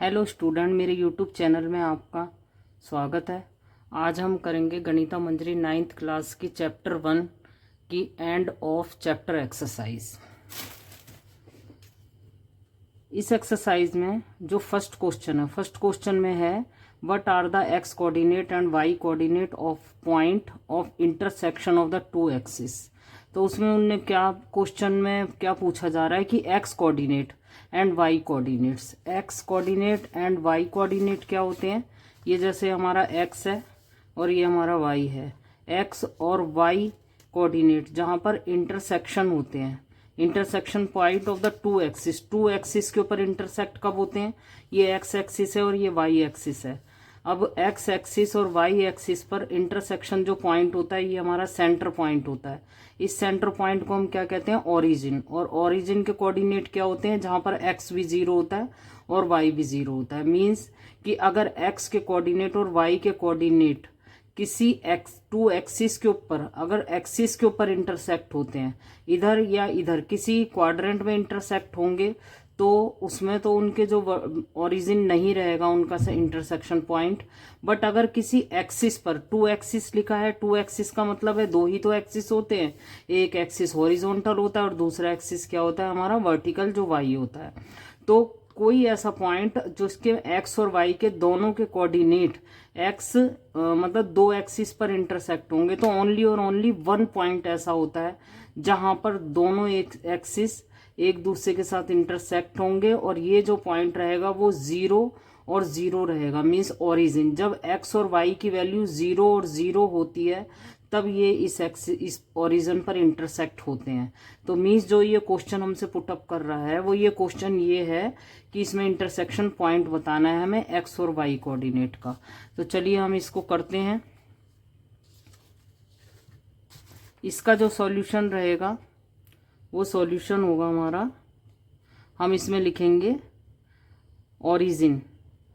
Hello student, मेरे YouTube channel में आपका स्वागत है। आज हम करेंगे गणिता मंजरी 9th क्लास की चैप्टर 1 की एंड ऑफ चैप्टर एक्सरसाइज। इस एक्सरसाइज में जो फर्स्ट क्वेश्चन में है what are the x coordinate and y coordinate of point of intersection of the two axis. तो उसमें उनने क्या क्वेश्चन में क्या पूछा जा रहा है कि x coordinate and y coordinates. X coordinate and y coordinate क्या होते हैं? ये जैसे हमारा एक्स है और ये हमारा वाई है। एक्स और वाई कोऑर्डिनेट जहां पर इंटरसेक्शन होते हैं, intersection point of the two axis के ऊपर इंटरसेक्ट कब होते हैं? ये एक्स एक्सिस है और ये वाई एक्सिस है। अब एक्स एक्सिस और वाई एक्सिस पर इंटरसेक्शन जो पॉइंट होता है ये हमारा सेंटर पॉइंट होता है। इस सेंटर पॉइंट को हम क्या कहते हैं? ओरिजिन। और ओरिजिन के कोऑर्डिनेट क्या होते हैं? जहां पर एक्स भी 0 होता है और वाई भी 0 होता है। मीन्स कि अगर एक्स के कोऑर्डिनेट और वाई के कोऑर्डिनेट किसी टू एक्सिस के ऊपर, अगर एक्सिस के ऊपर इंटरसेक्ट होते हैं, इधर या इधर किसी क्वाड्रेंट में इंटरसेक्ट होंगे, तो उसमें तो उनके जो ओरिजिन नहीं रहेगा उनका से इंटरसेक्शन पॉइंट। बट अगर किसी एक्सिस पर, टू एक्सिस लिखा है, टू एक्सिस का मतलब है दो ही तो एक्सिस होते हैं। एक एक्सिस हॉरिजॉन्टल होता है और दूसरा एक्सिस क्या होता है? हमारा वर्टिकल, जो वाई होता है। तो कोई ऐसा पॉइंट जिसके एक्स और वाई के दोनों के कोऑर्डिनेट एक्स मतलब दो एक्सिस पर इंटरसेक्ट होंगे, तो ओनली और ओनली वन पॉइंट ऐसा होता है जहां पर दोनों एक्सिस एक दूसरे के साथ इंटरसेक्ट होंगे और ये जो पॉइंट रहेगा वो 0 और 0 रहेगा। Means origin. जब एक्स और वाई की वैल्यू 0 और 0 होती है तब ये इस ओरिजिन पर इंटरसेक्ट होते हैं। तो मींस जो ये क्वेश्चन हमसे पुटअप कर रहा है वो ये क्वेश्चन ये है कि इसमें इंटरसेक्शन पॉइंट बताना है हमें एक्स और वाई कोऑर्डिनेट का। तो चलिए हम इसको करते हैं। इसका जो सॉल्यूशन रहेगा वो सॉल्यूशन होगा हमारा, हम इसमें लिखेंगे ओरिजिन।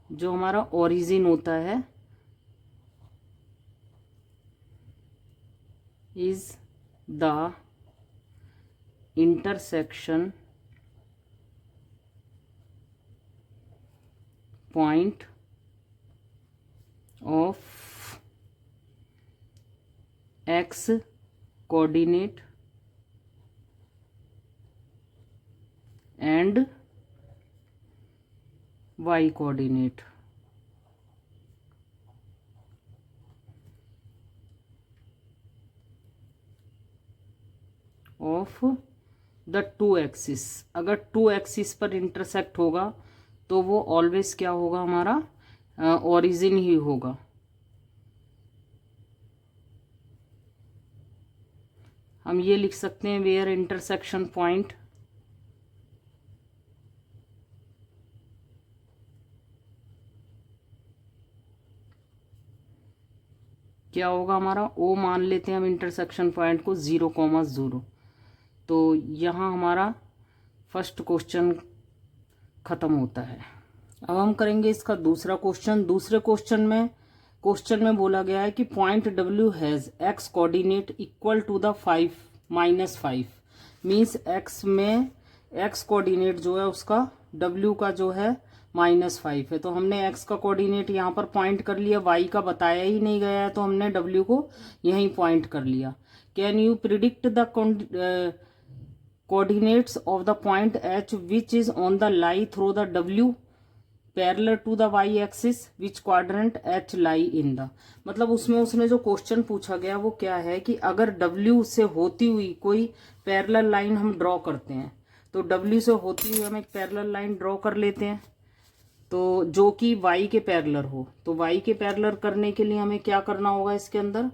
जो हमारा ओरिजिन होता है is the intersection point of x coordinate and y coordinate of the two axis। अगर टू एक्सिस पर इंटरसेक्ट होगा तो वो ऑलवेज क्या होगा? हमारा ओरिजिन ही होगा। हम ये लिख सकते हैं वेयर इंटरसेक्शन पॉइंट क्या होगा? हमारा ओ मान लेते हैं हम इंटरसेक्शन पॉइंट को 0,0। तो यहाँ हमारा फर्स्ट क्वेश्चन खत्म होता है। अब हम करेंगे इसका दूसरा क्वेश्चन। दूसरे क्वेश्चन में बोला गया है कि point W has x coordinate equal to the 5 means x में एक्स कोऑर्डिनेट जो है उसका डब्ल्यू का जो है -5 है। तो हमने एक्स का कोऑर्डिनेट यहाँ पर पॉइंट कर लिया, वाई का बताया ही नहीं गया है तो हमने डब्ल्यू को यहीं पॉइंट कर लिया। Can you predict the coordinates of the point H which is on the line through the W parallel to the y axis which quadrant H lie in the. मतलब उसमें जो क्वेश्चन पूछा गया वो क्या है कि अगर डब्ल्यू से होती हुई कोई पैरेलल लाइन हम ड्रॉ करते हैं, तो डब्ल्यू से होती हुई हम एक पैरेलल लाइन ड्रॉ कर लेते हैं, तो जो कि y के पैरेलल हो। तो y के पैरेलल करने के लिए हमें क्या करना होगा? इसके अंदर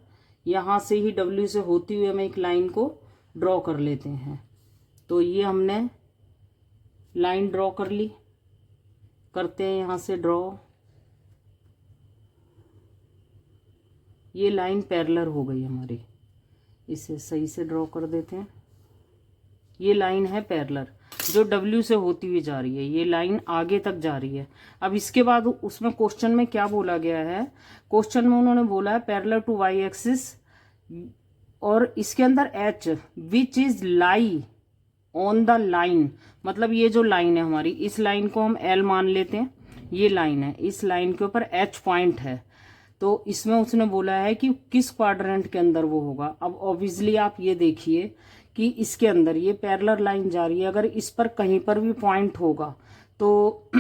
यहां से ही w से होती हुई हम एक लाइन को ड्रॉ कर लेते हैं। तो ये हमने लाइन ड्रॉ कर ली, करते हैं यहां से ड्रॉ। ये लाइन पैरेलल हो गई हमारी, इसे सही से ड्रॉ कर देते हैं। ये लाइन है पैरेलल जो W से होती हुई जा रही है, ये लाइन आगे तक जा रही है। अब इसके बाद उसमें क्वेश्चन में क्या बोला गया है? क्वेश्चन में उन्होंने बोला है पैरेलल टू वाई एक्सिस, और इसके अंदर H which is lie on the line. मतलब ये जो लाइन है हमारी, इस लाइन को हम L मान लेते हैं। ये लाइन है, इस लाइन के ऊपर एच पॉइंट है, तो इसमें उसने बोला है कि किस क्वाड्रेंट के अंदर वो होगा। अब ऑब्वियसली आप ये देखिए कि इसके अंदर ये पैरेलल लाइन जा रही है, अगर इस पर कहीं पर भी पॉइंट होगा तो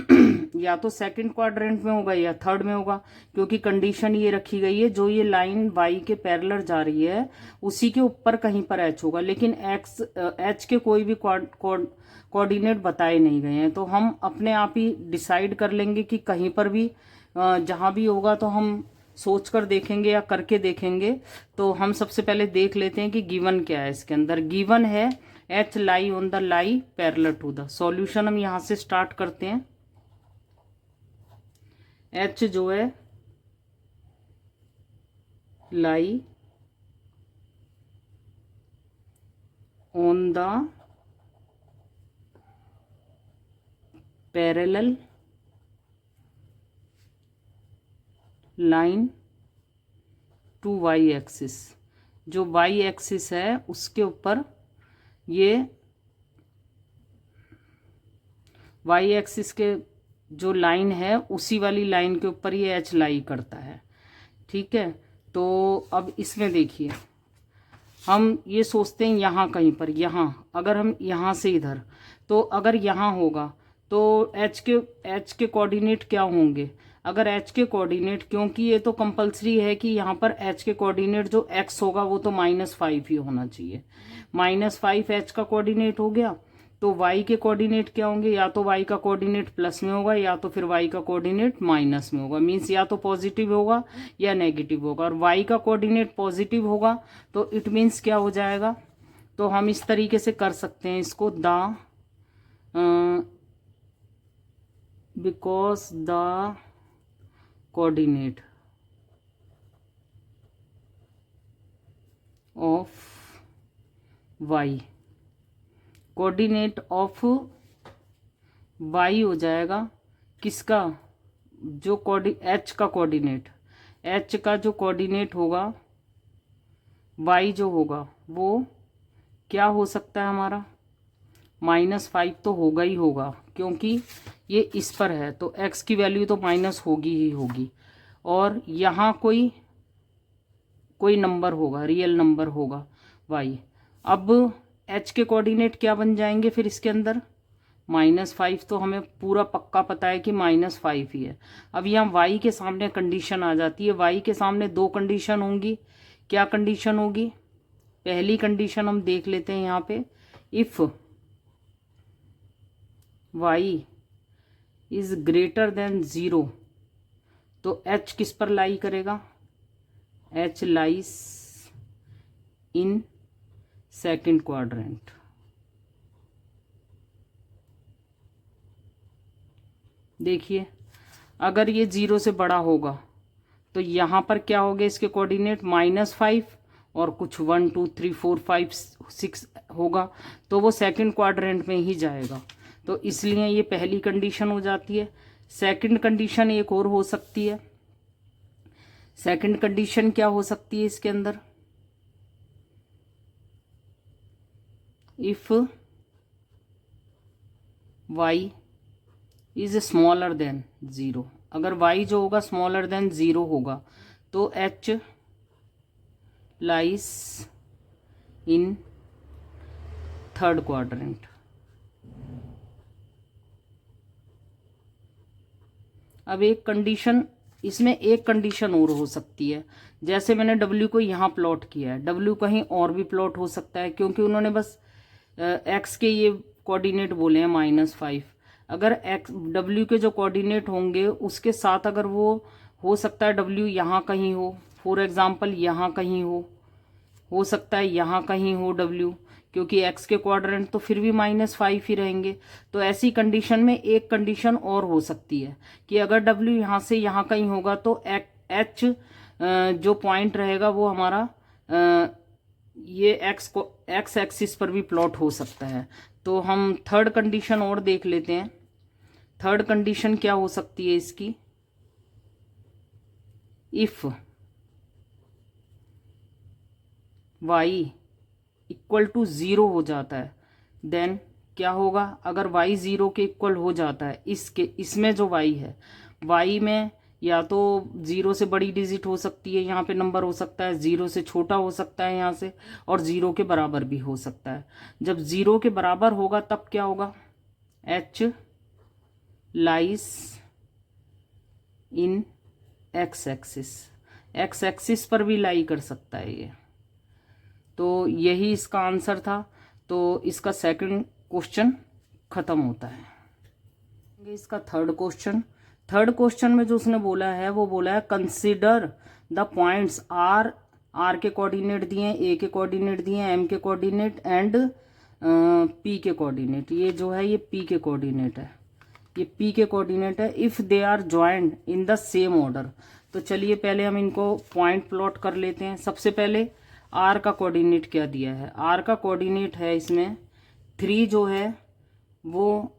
या तो सेकंड क्वाड्रेंट में होगा या थर्ड में होगा, क्योंकि कंडीशन ये रखी गई है जो ये लाइन वाई के पैरेलल जा रही है उसी के ऊपर कहीं पर एच होगा, लेकिन एच के कोई भी कोऑर्डिनेट बताए नहीं गए हैं, तो हम अपने आप ही डिसाइड कर लेंगे कि कहीं पर भी जहां भी होगा तो हम सोच कर देखेंगे या करके देखेंगे। तो हम सबसे पहले देख लेते हैं कि गिवन क्या है। इसके अंदर गिवन है H lie on the line parallel to the. Solution हम यहां से स्टार्ट करते हैं। एच जो है lie on the parallel line to y axis. जो वाई एक्सिस है उसके ऊपर ये वाई एक्सिस के जो लाइन है उसी वाली लाइन के ऊपर ये एच लाई करता है। ठीक है, तो अब इसमें देखिए हम ये सोचते हैं यहाँ कहीं पर, यहाँ अगर हम यहाँ से इधर, तो अगर यहाँ होगा तो एच के कोऑर्डिनेट क्या होंगे। अगर एच के कोऑर्डिनेट, क्योंकि ये तो कंपलसरी है कि यहाँ पर एच के कोऑर्डिनेट जो एक्स होगा वो तो -5 ही होना चाहिए। -5 एच का कोऑर्डिनेट हो गया, तो वाई के कोऑर्डिनेट क्या होंगे, या तो वाई का कोऑर्डिनेट प्लस में होगा या तो फिर वाई का कोऑर्डिनेट माइनस में होगा। मीन्स या तो पॉजिटिव होगा या नेगेटिव होगा। और वाई का कोऑर्डिनेट पॉजिटिव होगा तो इट मीन्स क्या हो जाएगा, तो हम इस तरीके से कर सकते हैं इसको, because the coordinate of y, coordinate of y हो जाएगा किसका, जो एच का कोऑर्डिनेट, एच का जो कोऑर्डिनेट होगा वाई जो होगा वो क्या हो सकता है हमारा, -5 तो होगा ही होगा, क्योंकि ये इस पर है तो x की वैल्यू तो माइनस होगी ही होगी। और यहाँ कोई नंबर होगा, रियल नंबर होगा y। अब h के कोऑर्डिनेट क्या बन जाएंगे फिर इसके अंदर, -5, तो हमें पूरा पक्का पता है कि -5 ही है। अब यहाँ y के सामने कंडीशन आ जाती है, y के सामने दो कंडीशन होंगी। क्या कंडीशन होगी, पहली कंडीशन हम देख लेते हैं यहाँ पे, if y is greater than 0 तो h किस पर लाई करेगा, h lies in second quadrant. देखिए अगर ये 0 से बड़ा होगा तो यहाँ पर क्या हो गया, इसके कोऑर्डिनेट -5 और कुछ 1 2 3 4 5 6 होगा, तो वो सेकंड क्वाड्रेंट में ही जाएगा। तो इसलिए ये पहली कंडीशन हो जाती है। सेकंड कंडीशन एक और हो सकती है। सेकंड कंडीशन क्या हो सकती है इसके अंदर, if y is smaller than 0, अगर y जो होगा स्मॉलर देन 0 होगा तो h lies in third quadrant. अब एक कंडीशन, इसमें एक कंडीशन और हो सकती है, जैसे मैंने W को यहाँ प्लॉट किया है, W कहीं और भी प्लॉट हो सकता है, क्योंकि उन्होंने बस x के ये कोऑर्डिनेट बोले हैं -5। अगर W के जो कोऑर्डिनेट होंगे उसके साथ अगर वो हो सकता है W यहाँ कहीं हो, फॉर एग्जाम्पल यहाँ कहीं हो सकता है यहाँ कहीं हो W, क्योंकि x के क्वाड्रेंट तो फिर भी -5 ही रहेंगे। तो ऐसी कंडीशन में एक कंडीशन और हो सकती है कि अगर W यहाँ से यहाँ कहीं होगा तो h जो पॉइंट रहेगा वो हमारा ये x एक्सिस पर भी प्लॉट हो सकता है। तो हम थर्ड कंडीशन और देख लेते हैं। थर्ड कंडीशन क्या हो सकती है इसकी, इफ y इक्वल टू 0 हो जाता है देन क्या होगा, अगर y 0 के इक्वल हो जाता है इसमें जो y है, y में या तो 0 से बड़ी डिजिट हो सकती है, यहाँ पे नंबर हो सकता है 0 से छोटा हो सकता है यहाँ से, और 0 के बराबर भी हो सकता है। जब 0 के बराबर होगा तब क्या होगा, h लाइस इन x एक्सिस, x एक्सिस पर भी लाई कर सकता है ये। तो यही इसका आंसर था। तो इसका सेकंड क्वेश्चन खत्म होता है। इसका थर्ड क्वेश्चन में जो उसने बोला है वो बोला है कंसीडर द पॉइंट्स आर के कोऑर्डिनेट दिए हैं, ए के कोऑर्डिनेट दिए हैं, एम के कोऑर्डिनेट एंड पी के कोऑर्डिनेट। ये जो है ये पी के कोऑर्डिनेट है, ये पी के कोऑर्डिनेट है। If they are joined in the same order, तो चलिए पहले हम इनको पॉइंट प्लॉट कर लेते हैं। सबसे पहले आर का कोऑर्डिनेट क्या दिया है, आर का कोऑर्डिनेट है इसमें 3 जो है वो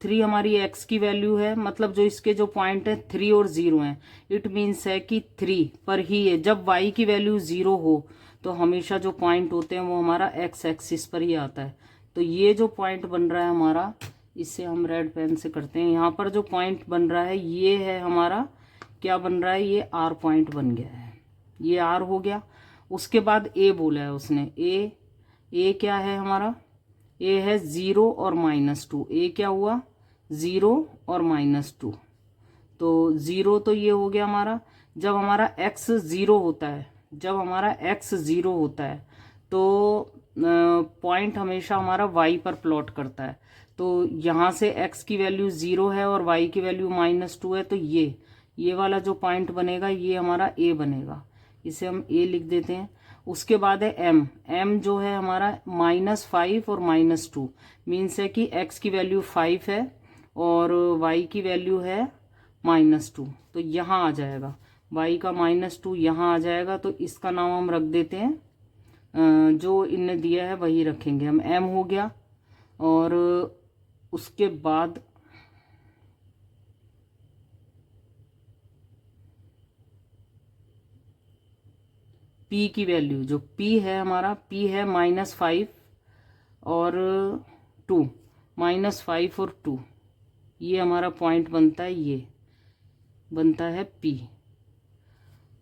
3 हमारी एक्स की वैल्यू है, मतलब जो इसके जो पॉइंट है 3 और 0 हैं। इट मीन्स है कि 3 पर ही है। जब वाई की वैल्यू 0 हो तो हमेशा जो पॉइंट होते हैं वो हमारा एक्स एक्सिस पर ही आता है। तो ये जो पॉइंट बन रहा है हमारा, इससे हम रेड पेन से करते हैं, यहाँ पर जो पॉइंट बन रहा है ये है हमारा, क्या बन रहा है, ये आर पॉइंट बन गया है, ये आर हो गया। उसके बाद ए बोला है उसने, ए क्या है हमारा, ए है 0 और -2। ए क्या हुआ, 0 और -2। तो 0 तो ये हो गया हमारा। जब हमारा x 0 होता है, जब हमारा x 0 होता है तो पॉइंट हमेशा हमारा y पर प्लॉट करता है। तो यहाँ से x की वैल्यू 0 है और y की वैल्यू -2 है, तो ये वाला जो पॉइंट बनेगा ये हमारा a बनेगा, इसे हम a लिख देते हैं। उसके बाद है m जो है हमारा -5 और -2, मीन्स है कि x की वैल्यू 5 है और y की वैल्यू है -2। तो यहाँ आ जाएगा y का -2, यहाँ आ जाएगा। तो इसका नाम हम रख देते हैं, जो इनने दिया है वही रखेंगे हम, m हो गया। और उसके बाद p की वैल्यू, जो p है हमारा, p है -5 और 2, -5 और 2, ये हमारा पॉइंट बनता है, ये बनता है p।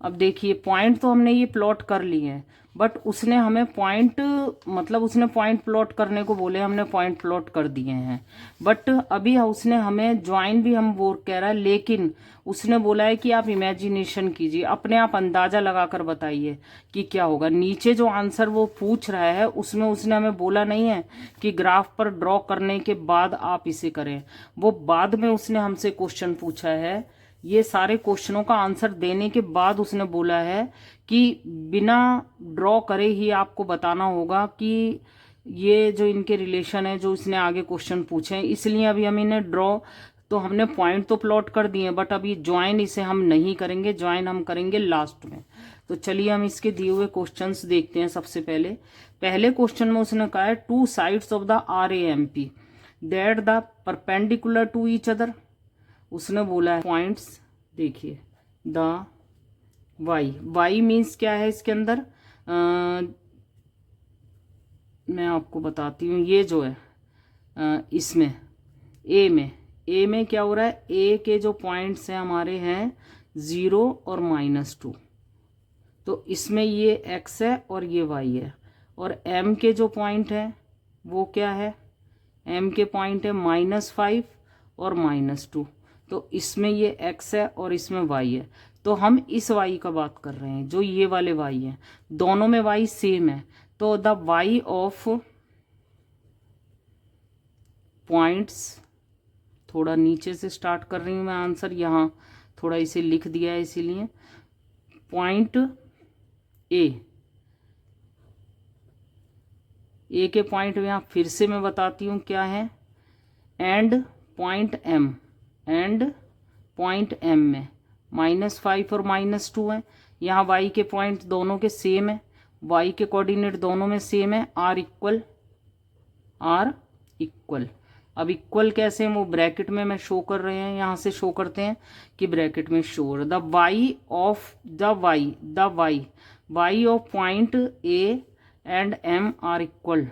अब देखिए पॉइंट तो हमने ये प्लॉट कर लिए हैं, बट उसने हमें पॉइंट, मतलब उसने पॉइंट प्लॉट करने को बोले, हमने पॉइंट प्लॉट कर दिए हैं। बट अभी उसने हमें ज्वाइन भी हम वो कह रहा है, लेकिन उसने बोला है कि आप इमेजिनेशन कीजिए, अपने आप अंदाजा लगाकर बताइए कि क्या होगा। नीचे जो आंसर वो पूछ रहा है उसमें उसने हमें बोला नहीं है कि ग्राफ पर ड्रॉ करने के बाद आप इसे करें, वो बाद में उसने हमसे क्वेश्चन पूछा है। ये सारे क्वेश्चनों का आंसर देने के बाद उसने बोला है कि बिना ड्रॉ करे ही आपको बताना होगा कि ये जो इनके रिलेशन है, जो इसने आगे क्वेश्चन पूछे हैं। इसलिए अभी हम इन्हें ड्रॉ, तो हमने पॉइंट तो प्लॉट कर दिए, बट अभी ज्वाइन इसे हम नहीं करेंगे, ज्वाइन हम करेंगे लास्ट में। तो चलिए हम इसके दिए हुए क्वेश्चंस देखते हैं। सबसे पहले क्वेश्चन में उसने कहा है 2 sides of the RAMP that the perpendicular to each other. उसने बोला है पॉइंट्स, देखिए द वाई मीन्स क्या है इसके अंदर, मैं आपको बताती हूँ। ये जो है इसमें ए में क्या हो रहा है, ए के जो पॉइंट्स हैं हमारे हैं 0 और -2, तो इसमें ये x है और ये y है। और m के जो पॉइंट है वो क्या है, m के पॉइंट है -5 और -2, तो इसमें ये x है और इसमें y है। तो हम इस y का बात कर रहे हैं, जो ये वाले y हैं, दोनों में y सेम है। तो द y ऑफ पॉइंट्स, थोड़ा नीचे से स्टार्ट कर रही हूँ मैं आंसर, यहाँ थोड़ा इसे लिख दिया है इसीलिए। पॉइंट ए के पॉइंट में यहाँ फिर से मैं बताती हूँ क्या है, एंड पॉइंट एम में -5 और -2 है। यहाँ y के पॉइंट दोनों के सेम है, y के कोऑर्डिनेट दोनों में सेम है, r इक्वल। अब इक्वल कैसे, वो ब्रैकेट में मैं शो कर रहे हैं, यहाँ से शो करते हैं कि ब्रैकेट में show the y of point a and m are equal.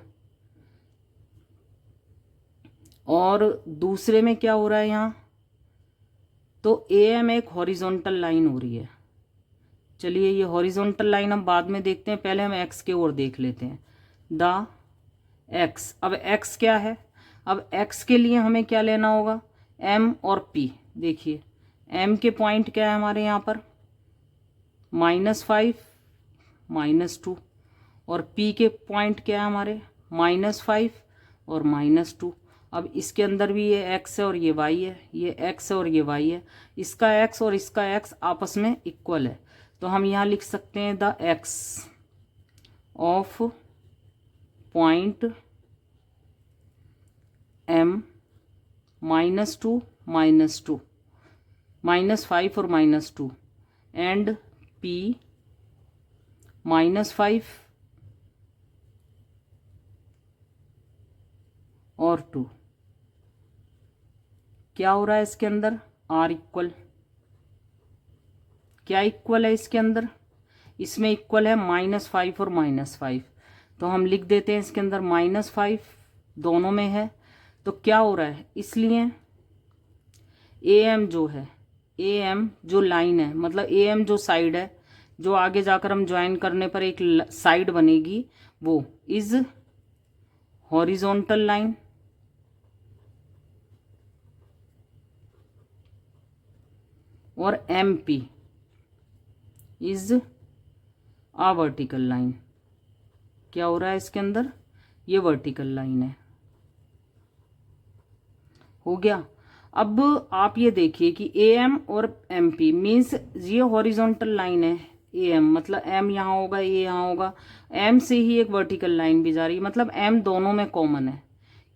और दूसरे में क्या हो रहा है यहाँ, तो ए एम एक हॉरिजॉन्टल लाइन हो रही है। चलिए ये हॉरिजॉन्टल लाइन हम बाद में देखते हैं, पहले हम एक्स के ओर देख लेते हैं। द एक्स, अब एक्स क्या है, अब एक्स के लिए हमें क्या लेना होगा, एम और पी। देखिए एम के पॉइंट क्या है हमारे यहाँ पर, -5 -2, और पी के पॉइंट क्या है हमारे, -5 और -2। अब इसके अंदर भी ये x है और ये y है, ये x है और ये y है, इसका x और इसका x आपस में इक्वल है। तो हम यहाँ लिख सकते हैं the x of point m -2 -2, -5 और -2, एंड p -5 और 2। क्या हो रहा है इसके अंदर, आर इक्वल, क्या इक्वल है इसके अंदर, इसमें इक्वल है -5 और -5। तो हम लिख देते हैं इसके अंदर -5 दोनों में है। तो क्या हो रहा है, इसलिए ए एम जो है, ए एम जो लाइन है, मतलब ए एम जो साइड है, जो आगे जाकर हम ज्वाइन करने पर एक साइड बनेगी, वो इज हॉरिजॉन्टल लाइन और M P is a vertical line. क्या हो रहा है इसके अंदर, ये वर्टिकल लाइन है, हो गया। अब आप ये देखिए कि ए एम और एम पी मीन्स ये हॉरिजॉन्टल लाइन है, ए एम मतलब एम यहाँ होगा, ये यहाँ होगा, एम से ही एक वर्टिकल लाइन भी जा रही है, मतलब एम दोनों में कॉमन है।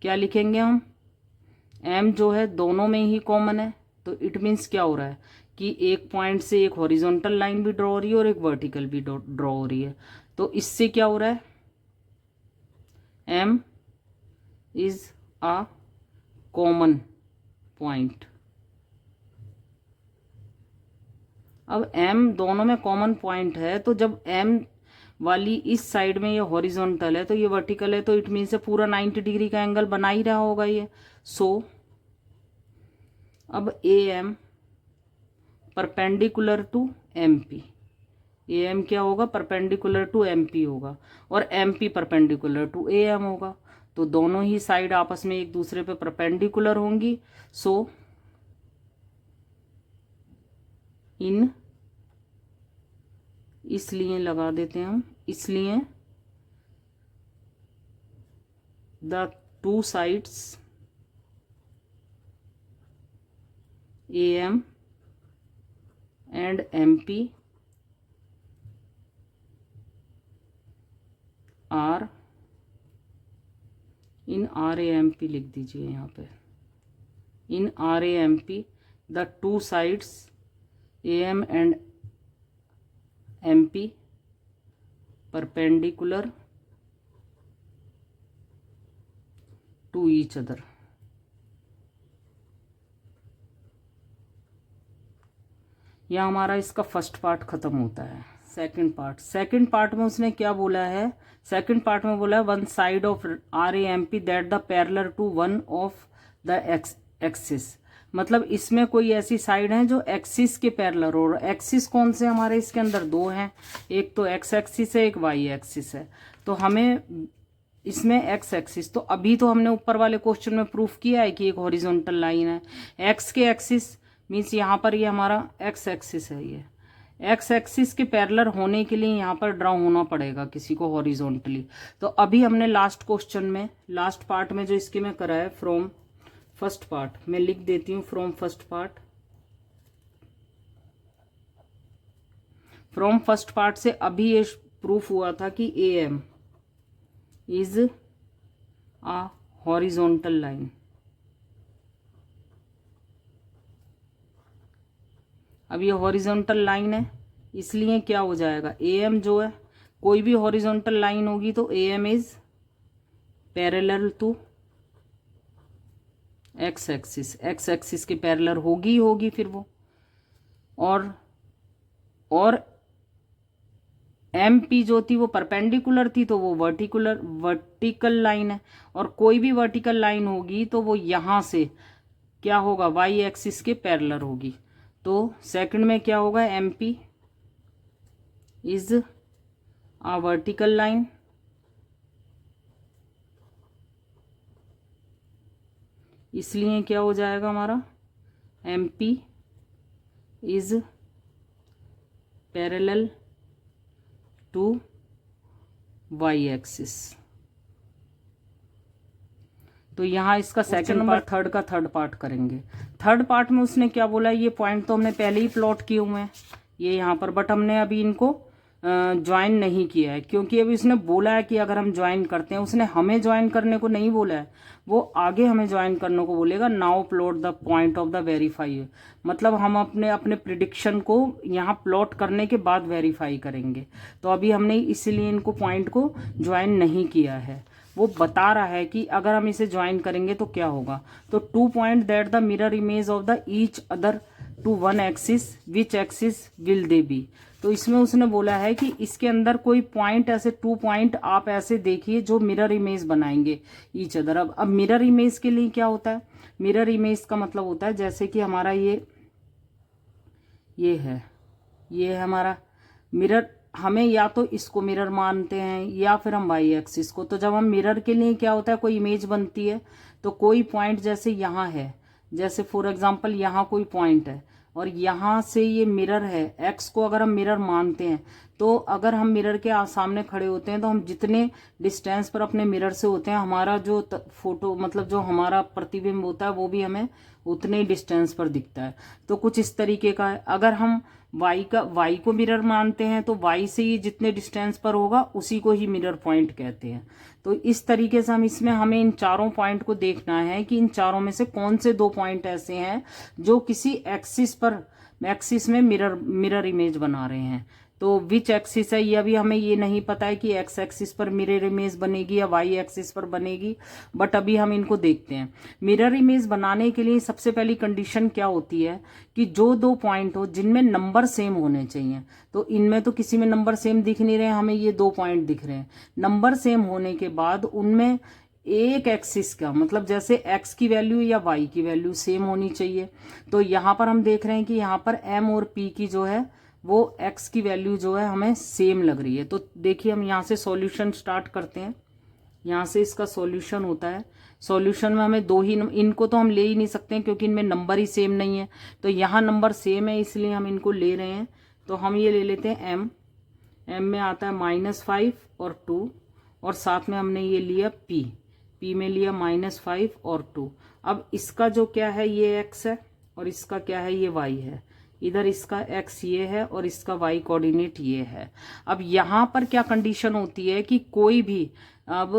क्या लिखेंगे हम, एम जो है दोनों में ही कॉमन है। तो इट मीन्स क्या हो रहा है कि एक पॉइंट से एक हॉरिजॉन्टल लाइन भी ड्रॉ हो रही है और एक वर्टिकल भी ड्रॉ हो रही है। तो इससे क्या हो रहा है, M is a common point. अब m दोनों में कॉमन पॉइंट है, तो जब m वाली इस साइड में ये हॉरिजॉन्टल है तो ये वर्टिकल है, तो इट मीन से पूरा 90 डिग्री का एंगल बना ही रहा होगा ये। सो अब A M perpendicular to M P, A M क्या होगा, परपेंडिकुलर टू एम पी होगा, और M P perpendicular to A M होगा। तो दोनों ही साइड आपस में एक दूसरे पे परपेंडिकुलर होंगी। सो इन, इसलिए लगा देते हैं हम, इसलिए the two sides A M and M P are in R A M P, लिख दीजिए यहाँ पे, in R A M P the two sides A M and M P perpendicular to each other. यह हमारा इसका first part खत्म होता है। सेकंड पार्ट में उसने क्या बोला है, सेकंड पार्ट में बोला है one side of R A M P that the parallel to one of the axis. मतलब इसमें कोई ऐसी साइड है जो एक्सिस के पैरेलल हो, और एक्सिस कौन से हमारे इसके अंदर दो हैं, एक तो एक्स एक्सिस है, एक वाई एक्सिस है। तो हमें इसमें एक्स एक्सिस, तो अभी तो हमने ऊपर वाले क्वेश्चन में प्रूफ किया है कि एक हॉरिजॉन्टल लाइन है। एक्स के एक्सिस मीन्स यहाँ पर ये हमारा एक्स एक्सिस है, ये एक्स एक्सिस के पैरेलल होने के लिए यहाँ पर ड्रॉ होना पड़ेगा किसी को हॉरिजॉन्टली। तो अभी हमने लास्ट क्वेश्चन में, लास्ट पार्ट में जो इसके में करा है, फ्रॉम फर्स्ट पार्ट, मैं लिख देती हूँ from first part. From first part से अभी ये प्रूफ हुआ था कि A M is a horizontal line. अब ये हॉरिजॉन्टल लाइन है, इसलिए क्या हो जाएगा, ए एम जो है, कोई भी हॉरिजॉन्टल लाइन होगी तो A M is parallel to x axis, x axis के पैरेलल होगी ही होगी फिर वो, और एम पी जो थी वो परपेंडिकुलर थी तो वो वर्टिकल लाइन है, और कोई भी वर्टिकल लाइन होगी तो वो यहाँ से क्या होगा, वाई एक्सिस के पैरेलल होगी। तो सेकंड में क्या होगा, M P is a vertical line, इसलिए क्या हो जाएगा हमारा, M P is parallel to y axis. तो यहाँ इसका सेकंड नंबर, थर्ड का थर्ड पार्ट करेंगे। थर्ड पार्ट में उसने क्या बोला, ये पॉइंट तो हमने पहले ही प्लॉट किए हुए हैं ये यहाँ पर, बट हमने अभी इनको ज्वाइन नहीं किया है, क्योंकि अभी उसने बोला है कि अगर हम ज्वाइन करते हैं, उसने हमें ज्वाइन करने को नहीं बोला है, वो आगे हमें ज्वाइन करने को बोलेगा। Now plot the point of the verify, मतलब हम अपने अपने प्रिडिक्शन को यहाँ प्लॉट करने के बाद वेरीफाई करेंगे। तो अभी हमने इसीलिए इनको पॉइंट को ज्वाइन नहीं किया है। वो बता रहा है कि अगर हम इसे ज्वाइन करेंगे तो क्या होगा। तो 2 point that the mirror image of the each other to one axis, which axis will they be. तो इसमें उसने बोला है कि इसके अंदर कोई पॉइंट, ऐसे 2 पॉइंट आप ऐसे देखिए जो मिरर इमेज बनाएंगे ईच अदर। अब मिरर इमेज के लिए क्या होता है, मिरर इमेज का मतलब होता है जैसे कि हमारा ये है, ये है हमारा मिरर, हमें या तो इसको मिरर मानते हैं या फिर हम वाई एक्सिस को। तो जब हम मिरर के लिए क्या होता है, कोई इमेज बनती है तो कोई पॉइंट जैसे यहाँ है, जैसे फॉर एग्जांपल यहाँ कोई पॉइंट है और यहाँ से ये मिरर है, एक्स को अगर हम मिरर मानते हैं तो अगर हम मिरर के सामने खड़े होते हैं तो हम जितने डिस्टेंस पर अपने मिरर से होते हैं, हमारा जो फोटो मतलब जो हमारा प्रतिबिंब होता है वो भी हमें उतने डिस्टेंस पर दिखता है। तो कुछ इस तरीके का है। अगर हम वाई को मिरर मानते हैं तो वाई से ही जितने डिस्टेंस पर होगा उसी को ही मिरर पॉइंट कहते हैं। तो इस तरीके से हमें इन चारों पॉइंट को देखना है कि इन चारों में से कौन से 2 पॉइंट ऐसे हैं जो किसी एक्सिस में मिरर इमेज बना रहे हैं। तो विच एक्सिस है, ये अभी हमें ये नहीं पता है कि एक्स एक्सिस पर मिरर इमेज बनेगी या वाई एक्सिस पर बनेगी, बट अभी हम इनको देखते हैं। मिरर इमेज बनाने के लिए सबसे पहली कंडीशन क्या होती है कि जो 2 पॉइंट हो जिनमें नंबर सेम होने चाहिए। तो इनमें तो किसी में नंबर सेम दिख नहीं रहे, हमें ये 2 पॉइंट दिख रहे हैं। नंबर सेम होने के बाद उनमें एक एक्सिस का मतलब जैसे x की वैल्यू या y की वैल्यू सेम होनी चाहिए। तो यहाँ पर हम देख रहे हैं कि यहाँ पर m और p की जो है वो x की वैल्यू जो है हमें सेम लग रही है। तो देखिए हम यहाँ से सॉल्यूशन स्टार्ट करते हैं। यहाँ से इसका सॉल्यूशन होता है। सॉल्यूशन में हमें 2 ही इनको तो हम ले ही नहीं सकते हैं क्योंकि इनमें नंबर ही सेम नहीं है। तो यहाँ नंबर सेम है इसलिए हम इनको ले रहे हैं। तो हम ये ले लेते हैं m में आता है -5 और 2, और साथ में हमने ये लिया p में लिया -5 और 2। अब इसका जो क्या है ये x है और इसका क्या है ये y है। इधर इसका x ये है और इसका y कोऑर्डिनेट ये है। अब यहाँ पर क्या कंडीशन होती है कि कोई भी अब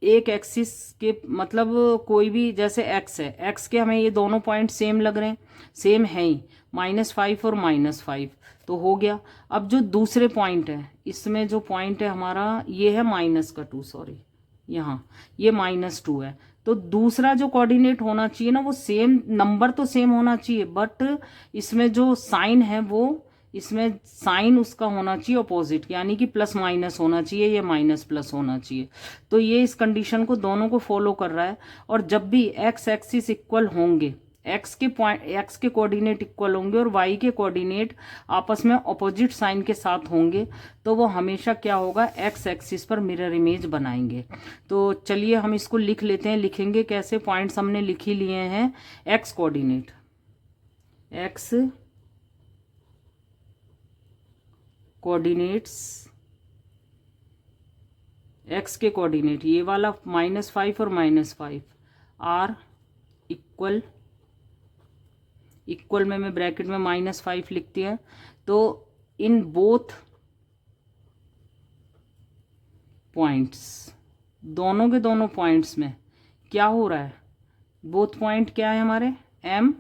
एक एक्सिस के मतलब कोई भी जैसे x है, x के हमें ये दोनों पॉइंट सेम लग रहे हैं, सेम है ही, -5 और -5 तो हो गया। अब जो दूसरे पॉइंट है इसमें जो पॉइंट है हमारा ये है -2, सॉरी यहाँ ये -2 है। तो दूसरा जो कोऑर्डिनेट होना चाहिए ना वो सेम, नंबर तो सेम होना चाहिए बट इसमें जो साइन है वो इसमें साइन उसका होना चाहिए अपोजिट, यानी कि प्लस माइनस होना चाहिए या माइनस प्लस होना चाहिए। तो ये इस कंडीशन को दोनों को फॉलो कर रहा है। और जब भी एक्स एक्सिस इक्वल होंगे, एक्स के कोऑर्डिनेट इक्वल होंगे और वाई के कोऑर्डिनेट आपस में अपोजिट साइन के साथ होंगे तो वो हमेशा क्या होगा, एक्स एक्सिस पर मिरर इमेज बनाएंगे। तो चलिए हम इसको लिख लेते हैं। लिखेंगे कैसे, पॉइंट्स हमने लिख ही लिए हैं। X coordinate, x coordinates, x के कोऑर्डिनेट ये वाला -5 और -5 आर इक्वल में मैं ब्रैकेट में -5 लिखती है। तो इन बोथ पॉइंट्स, दोनों के दोनों पॉइंट्स में क्या हो रहा है, बोथ पॉइंट क्या है हमारे एम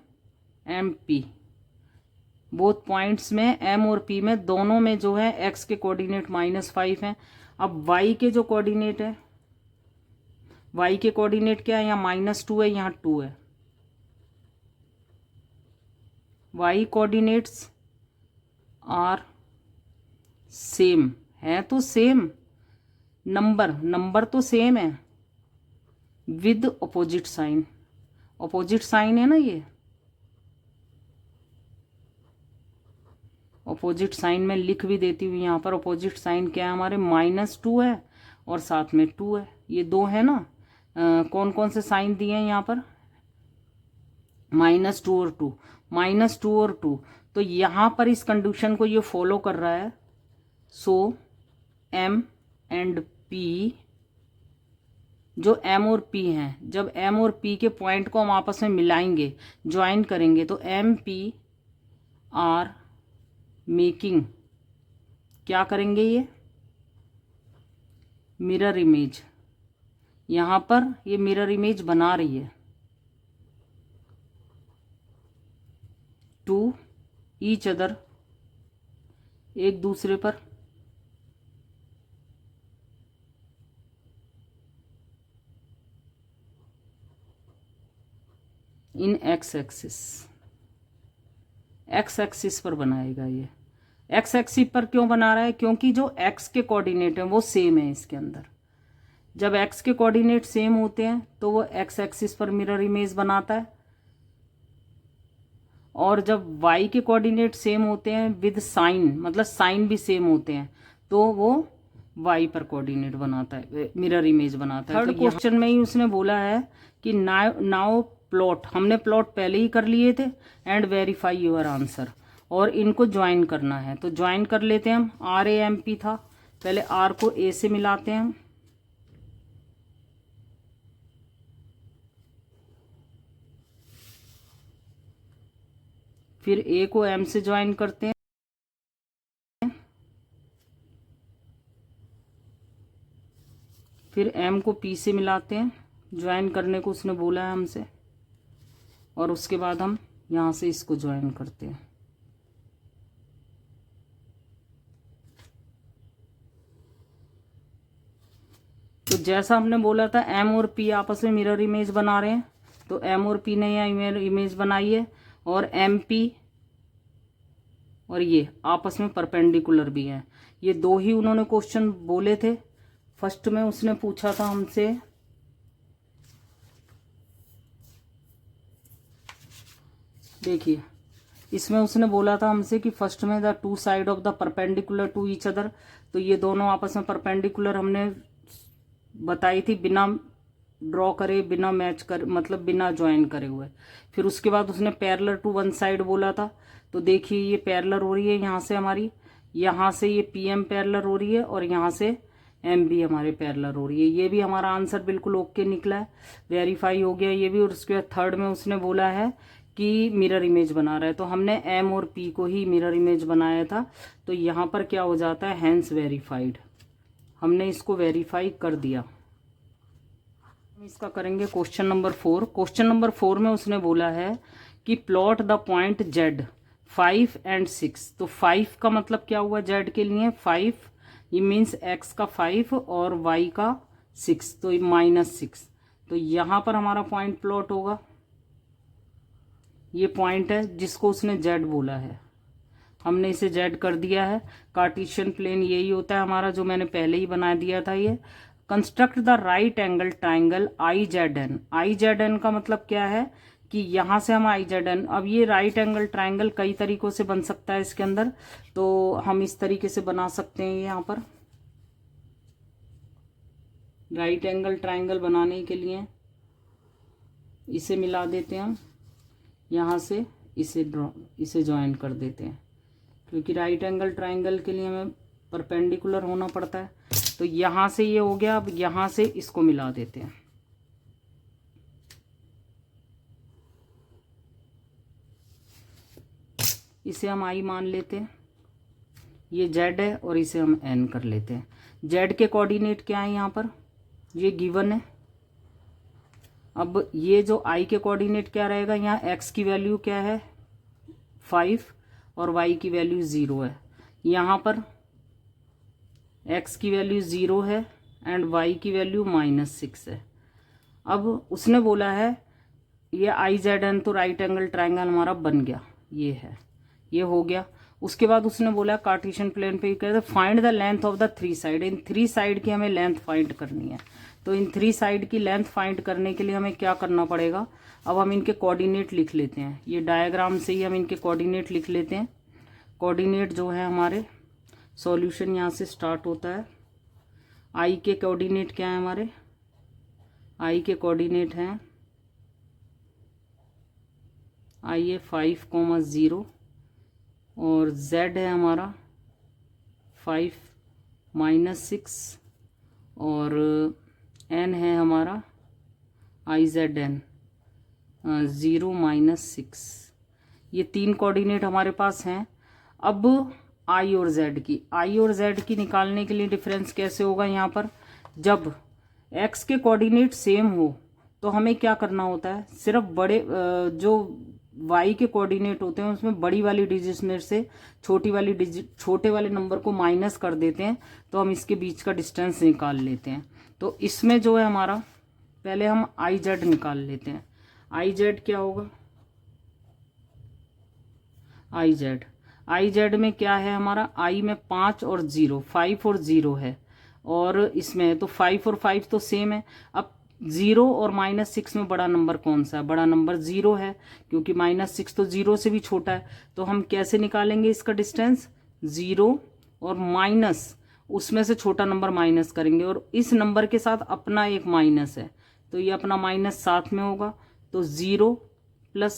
पी, बोथ पॉइंट्स में m और p में दोनों में जो है x के कोऑर्डिनेट -5 हैं। अब y के जो कोऑर्डिनेट है, y के कोऑर्डिनेट क्या है, यहाँ -2 है, यहाँ 2 है। y कोऑर्डिनेट्स आर सेम है, तो सेम नंबर तो सेम है with opposite sign. Opposite sign है ना, ये अपोजिट साइन में लिख भी देती हूँ यहाँ पर। अपोजिट साइन क्या है हमारे, -2 है और साथ में 2 है, ये 2 है ना। कौन कौन से साइन दिए हैं यहाँ पर, -2 और 2, -2 और 2। तो यहाँ पर इस कंडीशन को ये फॉलो कर रहा है। सो M एंड P, जो M और P हैं, जब M और P के पॉइंट को हम आपस में मिलाएंगे, ज्वाइन करेंगे, तो MP आर मेकिंग, क्या करेंगे, ये मिरर इमेज। यहाँ पर ये मिरर इमेज बना रही है टू ईच अदर, एक दूसरे पर। इन एक्स एक्सिस पर बनाएगा ये। एक्स एक्सिस पर क्यों बना रहा है, क्योंकि जो एक्स के कोऑर्डिनेट हैं वो सेम है इसके अंदर। जब एक्स के कोऑर्डिनेट सेम होते हैं तो वो एक्स एक्सिस पर मिरर इमेज बनाता है, और जब वाई के कोऑर्डिनेट सेम होते हैं विद साइन, मतलब साइन भी सेम होते हैं, तो वो वाई पर कोऑर्डिनेट बनाता है, मिरर इमेज बनाता है। थर्ड क्वेश्चन में ही उसने बोला है कि नाउ प्लॉट, हमने प्लॉट पहले ही कर लिए थे, एंड वेरीफाई योर आंसर, और इनको ज्वाइन करना है। तो ज्वाइन कर लेते हैं हम। RAMP था, पहले R को A से मिलाते हैं हम, फिर A को M से ज्वाइन करते हैं, फिर M को P से मिलाते हैं, ज्वाइन करने को उसने बोला है हमसे, और उसके बाद हम यहाँ से इसको ज्वाइन करते हैं। तो जैसा हमने बोला था M और P आपस में मिरर इमेज बना रहे हैं, तो M और P ने यहाँ इमेज बनाई है, और MP और ये आपस में परपेंडिकुलर भी हैं। ये दो ही उन्होंने क्वेश्चन बोले थे। फर्स्ट में उसने पूछा था हमसे, देखिए इसमें उसने बोला था हमसे कि फर्स्ट में the two side of the perpendicular to each other, तो ये दोनों आपस में परपेंडिकुलर हमने बताई थी बिना ड्रॉ करे, बिना मैच कर, मतलब बिना ज्वाइन करे हुए। फिर उसके बाद उसने पैरेलल टू वन साइड बोला था, तो देखिए ये पैरेलल हो रही है यहाँ से हमारी, यहाँ से ये PM पैरेलल हो रही है, और यहाँ से MB हमारे पैरेलल हो रही है। ये भी हमारा आंसर बिल्कुल ओके निकला है, वेरीफाई हो गया ये भी। और उसके बाद थर्ड में उसने बोला है कि मिरर इमेज बना रहा है, तो हमने M और P को ही मिरर इमेज बनाया था, तो यहाँ पर क्या हो जाता है, हैंस वेरीफाइड, हमने इसको वेरीफाई कर दिया। हम इसका करेंगे क्वेश्चन नंबर 4। क्वेश्चन नंबर 4 में उसने बोला है कि plot the point Z 5 and 6। तो 5 का मतलब क्या हुआ Z के लिए, 5 ये मीन्स X का 5 और Y का 6, तो -6। तो यहाँ पर हमारा पॉइंट प्लॉट होगा, ये पॉइंट है जिसको उसने Z बोला है, हमने इसे Z कर दिया है। कार्टेशियन प्लेन यही होता है हमारा, जो मैंने पहले ही बना दिया था। ये construct the right angle triangle IZN। IZN का मतलब क्या है कि यहाँ से हम IZN, अब ये राइट एंगल ट्राइंगल कई तरीकों से बन सकता है इसके अंदर, तो हम इस तरीके से बना सकते हैं। यहाँ पर राइट एंगल ट्राइंगल बनाने के लिए इसे मिला देते हैं हम, यहाँ से इसे ज्वाइन कर देते हैं, क्योंकि राइट एंगल ट्राइंगल के लिए हमें परपेंडिकुलर होना पड़ता है। तो यहाँ से ये हो गया, अब यहाँ से इसको मिला देते हैं। इसे हम I मान लेते हैं, ये Z है, और इसे हम N कर लेते हैं। Z के कोऑर्डिनेट क्या है यहाँ पर, ये गिवन है। अब ये जो I के कोऑर्डिनेट क्या रहेगा, यहाँ X की वैल्यू क्या है 5 और Y की वैल्यू 0 है। यहाँ पर X की वैल्यू 0 है एंड Y की वैल्यू -6 है। अब उसने बोला है ये IZN, तो राइट एंगल ट्राइंगल हमारा बन गया, ये है, ये हो गया। उसके बाद उसने बोला कार्टेशियन प्लेन पे कहते find the length of the three side, in three side की हमें लेंथ फाइंड करनी है। तो इन थ्री साइड की लेंथ फाइंड करने के लिए हमें क्या करना पड़ेगा, अब हम इनके कोऑर्डिनेट लिख लेते हैं। ये डायग्राम से ही हम इनके कोऑर्डिनेट लिख लेते हैं। कोऑर्डिनेट जो है हमारे, सॉल्यूशन यहाँ से स्टार्ट होता है। आई के कोऑर्डिनेट क्या है हमारे, आई के कोऑर्डिनेट हैं आई है 5,0 और z है हमारा 5 -6 और n है हमारा IZN 0 -6। ये तीन कोऑर्डिनेट हमारे पास हैं। अब i और z की निकालने के लिए डिफरेंस कैसे होगा, यहाँ पर जब x के कोऑर्डिनेट सेम हो तो हमें क्या करना होता है, सिर्फ बड़े जो y के कोऑर्डिनेट होते हैं उसमें बड़ी वाली डिजिट में से छोटी वाली डिजिट, छोटे वाले नंबर को माइनस कर देते हैं, तो हम इसके बीच का डिस्टेंस निकाल लेते हैं। तो इसमें जो है हमारा, पहले हम IZ निकाल लेते हैं। IZ क्या होगा, IZ में क्या है हमारा, I में 5 और 0, 5 और 0 है, और इसमें तो 5 और 5 तो सेम है। अब 0 और -6 में बड़ा नंबर कौन सा है, बड़ा नंबर 0 है, क्योंकि -6 तो 0 से भी छोटा है। तो हम कैसे निकालेंगे इसका डिस्टेंस, 0 और माइनस उसमें से छोटा नंबर माइनस करेंगे, और इस नंबर के साथ अपना एक माइनस है, तो ये अपना माइनस साथ में होगा, तो 0 +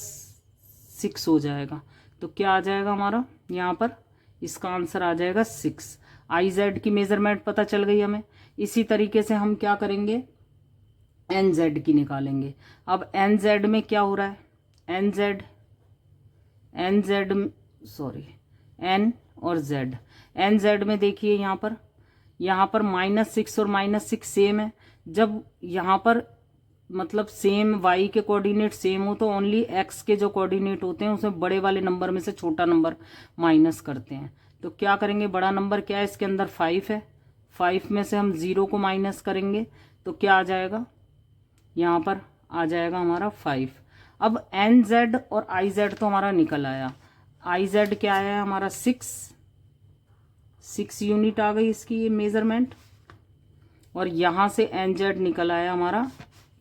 6 हो जाएगा। तो क्या आ जाएगा हमारा यहाँ पर, इसका आंसर आ जाएगा 6। IZ की मेजरमेंट पता चल गई हमें। इसी तरीके से हम क्या करेंगे, NZ की निकालेंगे। अब NZ में क्या हो रहा है, NZ N और Z, NZ में देखिए यहाँ पर -6 और -6 सेम है। जब यहाँ पर मतलब सेम y के कोऑर्डिनेट सेम हो तो ओनली x के जो कोऑर्डिनेट होते हैं उसमें बड़े वाले नंबर में से छोटा नंबर माइनस करते हैं। तो क्या करेंगे, बड़ा नंबर क्या है इसके अंदर, 5 है, 5 में से हम 0 को माइनस करेंगे तो क्या आ जाएगा, यहाँ पर आ जाएगा हमारा 5। अब NZ और IZ तो हमारा निकल आया। IZ क्या आया हमारा 6 यूनिट आ गई इसकी ये मेजरमेंट, और यहाँ से NZ निकल आया हमारा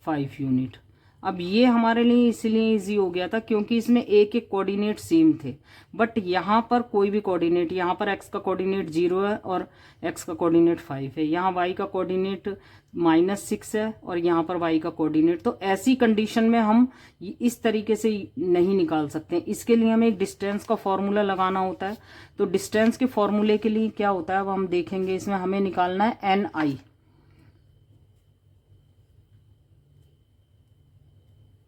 5 यूनिट। अब ये हमारे लिए इसलिए इजी हो गया था क्योंकि इसमें एक एक कोऑर्डिनेट सेम थे, बट यहाँ पर कोई भी कोऑर्डिनेट, यहाँ पर x का कोऑर्डिनेट 0 है और x का कोऑर्डिनेट 5 है, यहाँ y का कोऑर्डिनेट -6 है और यहाँ पर y का कोऑर्डिनेट। तो ऐसी कंडीशन में हम इस तरीके से नहीं निकाल सकते, इसके लिए हमें एक डिस्टेंस का फॉर्मूला लगाना होता है। तो डिस्टेंस के फॉर्मूले के लिए क्या होता है अब हम देखेंगे। इसमें हमें निकालना है NI,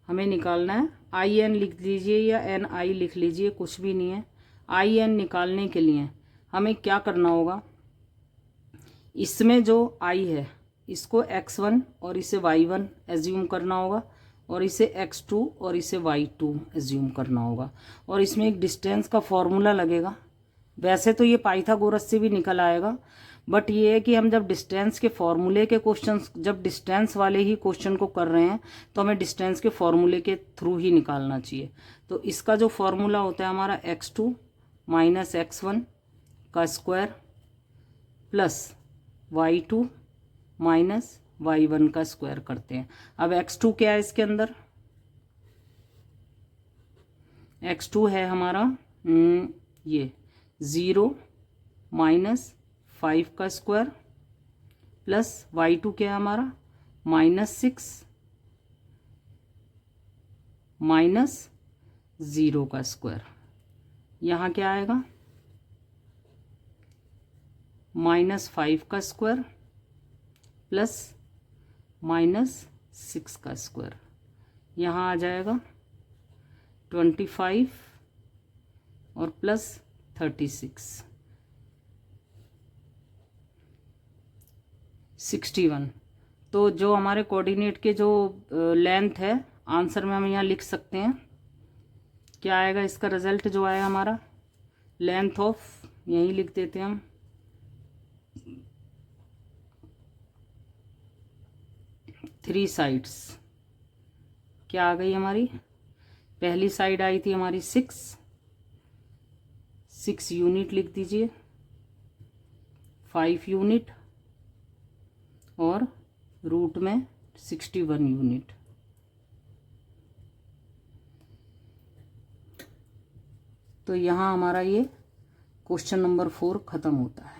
हमें निकालना है IN लिख लीजिए या NI लिख लीजिए, कुछ भी नहीं है। IN निकालने के लिए हमें क्या करना होगा, इसमें जो I है इसको x1 और इसे y1 एज्यूम करना होगा, और इसे x2 और इसे y2 एज्यूम करना होगा, और इसमें एक डिस्टेंस का फॉर्मूला लगेगा। वैसे तो ये पाइथागोरस से भी निकल आएगा, बट ये है कि हम जब डिस्टेंस के फॉर्मूले के क्वेश्चन, जब डिस्टेंस वाले ही क्वेश्चन को कर रहे हैं तो हमें डिस्टेंस के फॉर्मूले के थ्रू ही निकालना चाहिए। तो इसका जो फॉर्मूला होता है हमारा x2 - x1 का स्क्वायर प्लस y2 - y1 का स्क्वायर करते हैं। अब x2 क्या है इसके अंदर, x2 है हमारा ये 0 - 5 का स्क्वायर प्लस y2 क्या है हमारा -6 - 0 का स्क्वायर। यहाँ क्या आएगा -5 का स्क्वायर प्लस -6 का स्क्वायर। यहाँ आ जाएगा 25 और प्लस 36 61। तो जो हमारे कोऑर्डिनेट के जो लेंथ है आंसर में हम यहाँ लिख सकते हैं, क्या आएगा इसका रिजल्ट जो आया हमारा, लेंथ ऑफ, यहीं लिख देते हैं हम, थ्री साइड्स क्या आ गई हमारी, पहली साइड आई थी हमारी 6, 6 यूनिट लिख दीजिए, 5 यूनिट और रूट में 61 यूनिट। तो यहाँ हमारा ये क्वेश्चन नंबर 4 खत्म होता है।